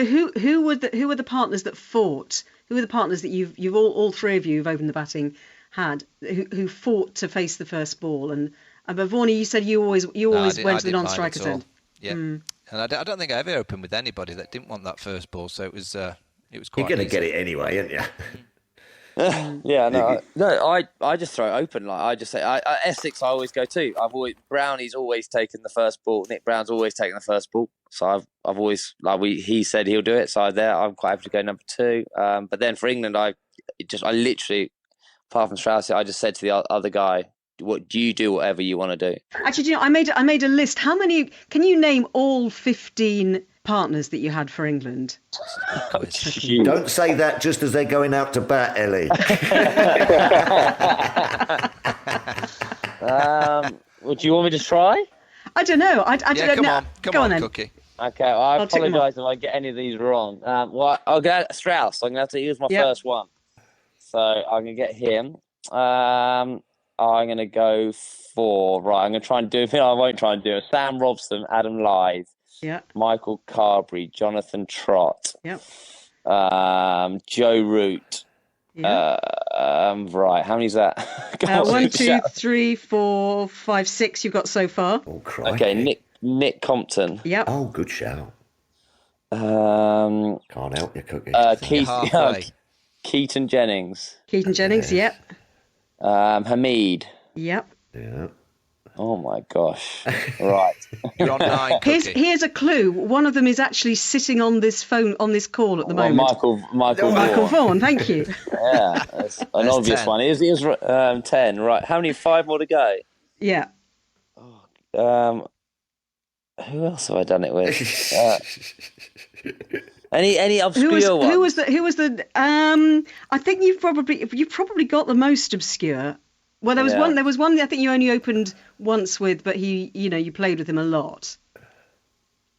who were the partners that fought? Who were the partners that you've all three of you who've opened the batting had who fought to face the first ball? And Vaughan, you said you always went to the non-strikers end. Yeah. And I don't think I ever opened with anybody that didn't want that first ball. So it was quite. You're going to get it anyway, aren't you? I just throw it open. Like I just say, Essex, I always go to. Brownie's always taken the first ball. Nick Brown's always taken the first ball. So I've always he said he'll do it. So I'm quite happy to go number two. But then for England, I literally, apart from Strauss, I just said to the other guy, "What do you do? Whatever you want to do." Actually, I made a list. How many? Can you name all 15 partners that you had for England? Don't say that just as they're going out to bat, Ellie. Well, do you want me to try? I don't know. I don't know. Come on, then. Cookie. Okay, well, I apologise if I get any of these wrong. I'll get Strauss. I'm going to have to use my first one. So I'm going to get him. I'm going to go for... Right, I'm going to try and do... I won't try and do it. Sam Robson, Adam Lyth. Yeah. Michael Carberry, Jonathan Trott. Yep. Joe Root. Yeah. Right, how many's that? 1, 2, 3, 4, 5, 6 you've got so far. Oh, crikey. Okay, Nick Compton. Yep. Oh, good shout. Can't help you, Cookie. Keaton Jennings. Yep. Hamid. Yep. Yeah. Oh my gosh! Right, you're on 9. Here's a clue. One of them is actually sitting on this call at the moment. Michael Vaughan. Thank you. Yeah, that's an obvious 10. One. He was 10. Right, how many? 5 more to go. Yeah. Who else have I done it with? Any obscure ones? Who was the? I think you've probably got the most obscure. Well, there was one. There was one. I think you only opened once with, but you played with him a lot.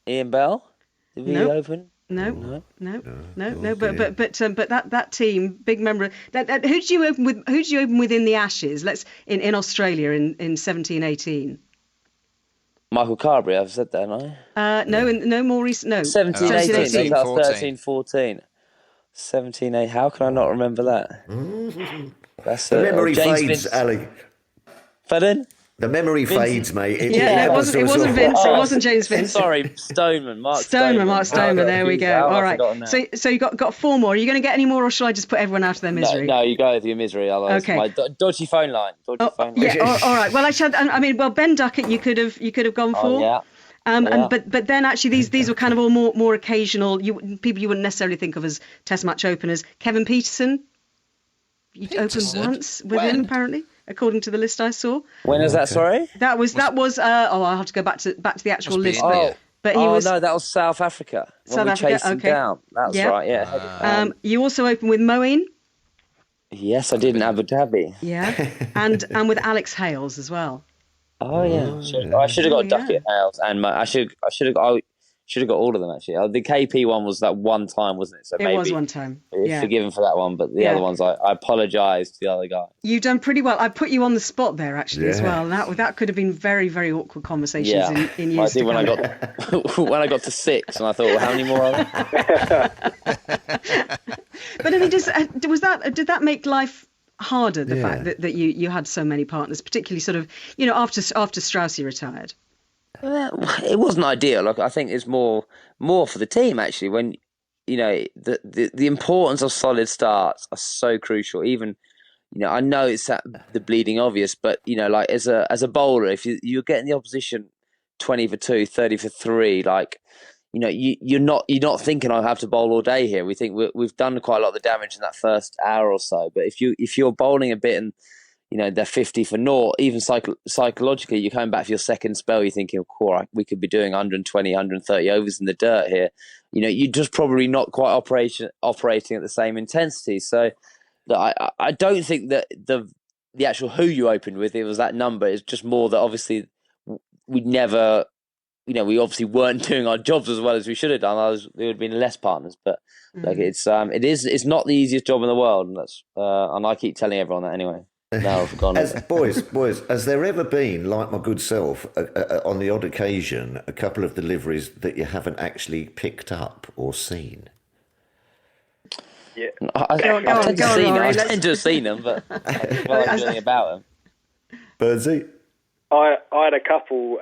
Ian Bell. Did he open? No. But that team, big member. Who did you open with? Who did you open with in the Ashes? In Australia in 17-18. Michael Carberry. I've said that, haven't I? No more recent. No. 17-18. That was 13-14. 17-8. How can I not remember that? That's the memory fades, Ali. Pardon? The memory fades, mate. It wasn't Vince. It wasn't James Vince. Sorry, Stoneman. Mark Stoneman. There we go. All right. So you got 4 more. Are you going to get any more, or shall I just put everyone out of their misery? No, you go with your misery. Otherwise, my dodgy phone line. Yeah. All right. Well, Ben Duckett, you could have gone for. Yeah. But then actually these were kind of all more occasional. People you wouldn't necessarily think of as Test match openers. Kevin Peterson. You opened once with him, apparently, according to the list I saw. When is that? Sorry, that was. I'll have to go back to the actual list. But he was no, that was South Africa. When South we Africa, chased him okay. down. That's Yep. right, yeah. You also opened with Moeen. Yes, I did in Abu Dhabi. Yeah, and with Alex Hales as well. Oh yeah, I should have got Duckett Hales, and I should have got all of them actually. The KP one was that one time, wasn't it? So It was one time. Yeah. Forgiven for that one, but the other ones, I apologise to the other guy. You've done pretty well. I put you on the spot there actually as well. And that could have been very, very awkward conversations in years to come. When I got when I got to 6, and I thought, well, how many more are there? But I mean, did that make life harder, the fact that you had so many partners, particularly sort of, after Straussy retired? It wasn't ideal. Like, I think it's more for the team actually. When the importance of solid starts are so crucial. Even I know it's the bleeding obvious, but like as a bowler, if you're getting the opposition 20 for 2, 30 for 3, like you're not thinking I have to bowl all day here. We think we've done quite a lot of the damage in that first hour or so. But if you're bowling a bit and they're 50 for naught, even psychologically, you're coming back for your second spell, you're thinking, we could be doing 120, 130 overs in the dirt here. You're just probably not quite operating at the same intensity. So I don't think that the actual who you opened with, it was that number. It's just more that obviously we'd never, we obviously weren't doing our jobs as well as we should have done. There would have been less partners, but it's not the easiest job in the world, and and I keep telling everyone that anyway. No, I've gone. Boys, has there ever been, like my good self, on the odd occasion, a couple of deliveries that you haven't actually picked up or seen? Yeah. I tend to have seen them, but I don't know anything about them. Burnsy? I had a couple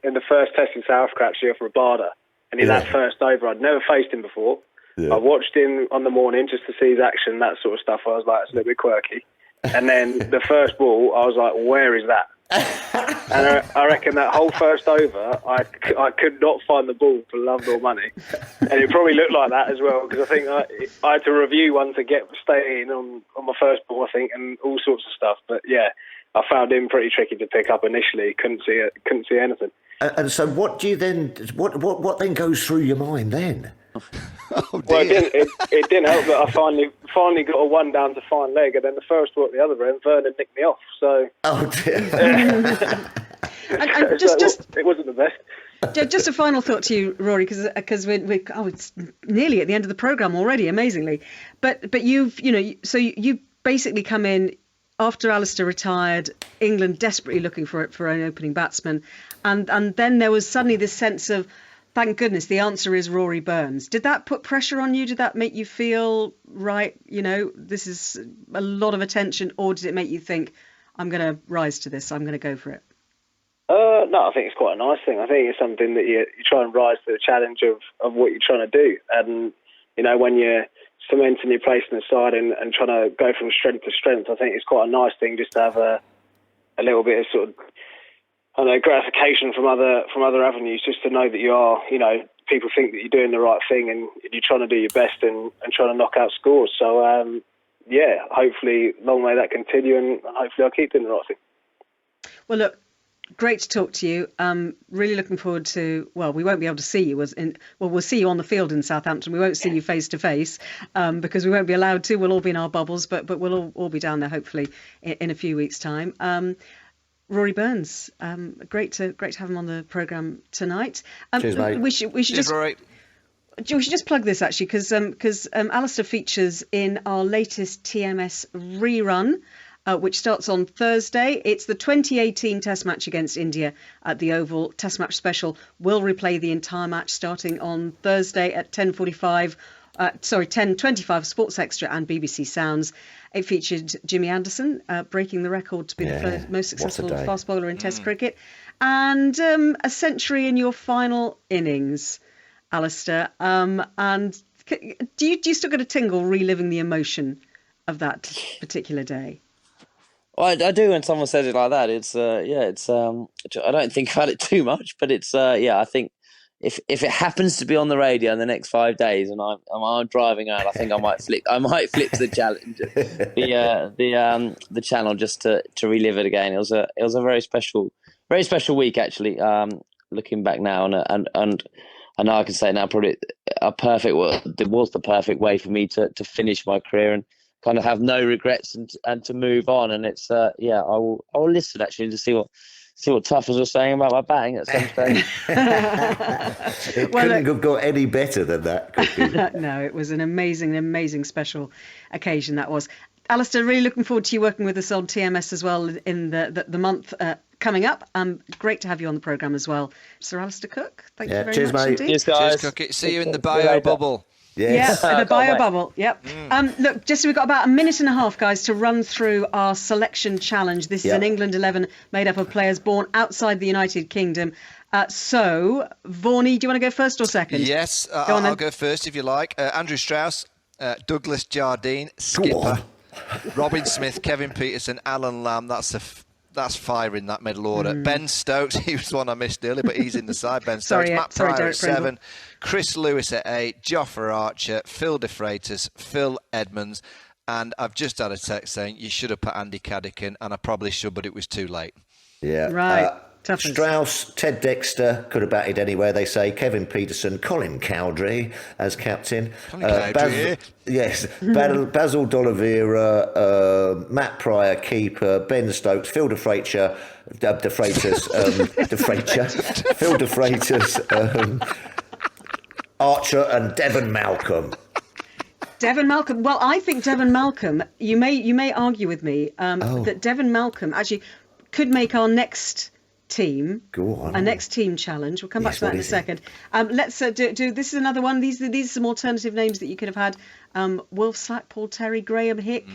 in the first test in South Africa, actually, off Rabada, and in that first over, I'd never faced him before. Yeah. I watched him on the morning just to see his action, that sort of stuff. I was like, it's a little bit quirky. And then the first ball, I was like, where is that? And I reckon that whole first over, I could not find the ball for love nor money. And it probably looked like that as well, because I think I had to review one to stay in on my first ball, I think, and all sorts of stuff. But yeah, I found him pretty tricky to pick up initially. Couldn't see anything. And so what do you then, what then goes through your mind then? Oh, well, it didn't help that I finally got a one down to fine leg, and then the first ball at the other end, Vernon nicked me off. So, and just it wasn't the best. Just a final thought to you, Rory, because it's nearly at the end of the programme already, amazingly. But you basically come in after Alastair retired, England desperately looking for an opening batsman, and then there was suddenly this sense of, thank goodness, the answer is Rory Burns. Did that put pressure on you? Did that make you feel, right, this is a lot of attention, or did it make you think, I'm going to rise to this, I'm going to go for it? No, I think it's quite a nice thing. I think it's something that you try and rise to the challenge of what you're trying to do. And, when you're cementing your place in the side and trying to go from strength to strength, I think it's quite a nice thing just to have a little bit of sort of, I don't know, gratification from other avenues, just to know that you are, people think that you're doing the right thing and you're trying to do your best and trying to knock out scores. So, hopefully long may that continue, and hopefully I'll keep doing the right thing. Well, look, great to talk to you. Really looking forward to, we won't be able to see you we'll see you on the field in Southampton. We won't see you face to face because we won't be allowed to. We'll all be in our bubbles, but we'll all be down there hopefully in a few weeks' time. Rory Burns, great to have him on the programme tonight. Cheers, mate. We should just Rory. We should just plug this actually because Alastair features in our latest TMS rerun, which starts on Thursday. It's the 2018 Test match against India at the Oval. Test match special will replay the entire match starting on Thursday at 10:25 Sports Extra and BBC Sounds. It featured Jimmy Anderson breaking the record to be the most successful fast bowler in Test cricket, and a century in your final innings, Alastair. And do you still get a tingle reliving the emotion of that particular day? Well, I do when someone says it like that. It's I don't think about it too much, but it's I think if it happens to be on the radio in the next 5 days and I'm driving around, I think I might flip to the challenge, the channel just to relive it again. It was a very special week actually. looking back now, and I know I can say now probably it was the perfect way for me to finish my career and kind of have no regrets and to move on. And it's I will listen actually to see what Tuffers was saying about my batting at some stage. It couldn't have got any better than that, could it? No, it was an amazing special occasion that was. Alastair, really looking forward to you working with us on TMS as well in the month coming up. Great to have you on the programme as well. Sir Alastair Cook, thank you very cheers, much mate. indeed. Cheers, guys. Cheers, Cookie. See you in the bio bubble. Yes. Yeah, the bio bubble. Yep. Look, just we've got about a minute and a half, guys, to run through our selection challenge. This is an England 11 made up of players born outside the United Kingdom. So, Vaughanie, do you want to go first or second? Yes, I'll go first if you like. Andrew Strauss, Douglas Jardine, skipper. Robin Smith, Kevin Peterson, Alan Lamb. That's fire in that middle order. Ben Stokes, he was one I missed earlier, but he's in the side. Ben Stokes, Matt Pryor at 7, Chris Lewis at 8, Jofra Archer, Phil De Freitas, Phil Edmonds, and I've just had a text saying you should have put Andy Caddick in, and I probably should, but it was too late. Yeah. Right. Strauss, Ted Dexter could have batted anywhere, they say. Kevin Peterson, Colin Cowdrey as captain. Basil D'Oliveira, Matt Pryor, keeper. Ben Stokes, Phil De Freitas, Phil De Freitas, Archer, and Devon Malcolm. Devon Malcolm. Well, I think Devon Malcolm. You may argue with me that Devon Malcolm actually could make our next team. Go on. Our next team challenge. We'll come back to that in a second. Let's do. This is another one. These are some alternative names that you could have had. Wilf Slack, Paul Terry, Graham Hick,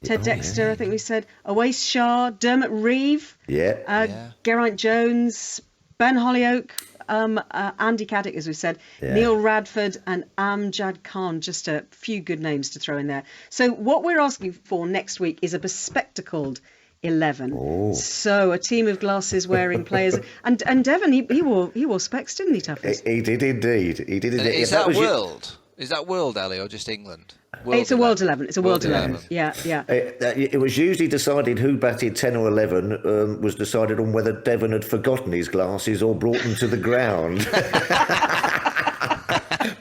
Ted Dexter. I think we said Awais Shah, Dermot Reeve. Geraint Jones, Ben Hollyoak. Andy Caddick, as we said, Neil Radford and Amjad Khan, just a few good names to throw in there. So what we're asking for next week is a bespectacled 11. So a team of glasses wearing players. And Devon, he wore specs, didn't he, Tuffers? He did indeed. Is that world? Is that world, Ali, or just England? It's a World 11. It's a World 11. Yeah. It was usually decided who batted 10 or 11 was decided on whether Devon had forgotten his glasses or brought them to the ground.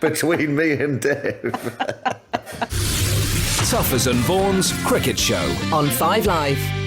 Between me and Dev. Tuffers and Vaughan's Cricket Show on 5 Live.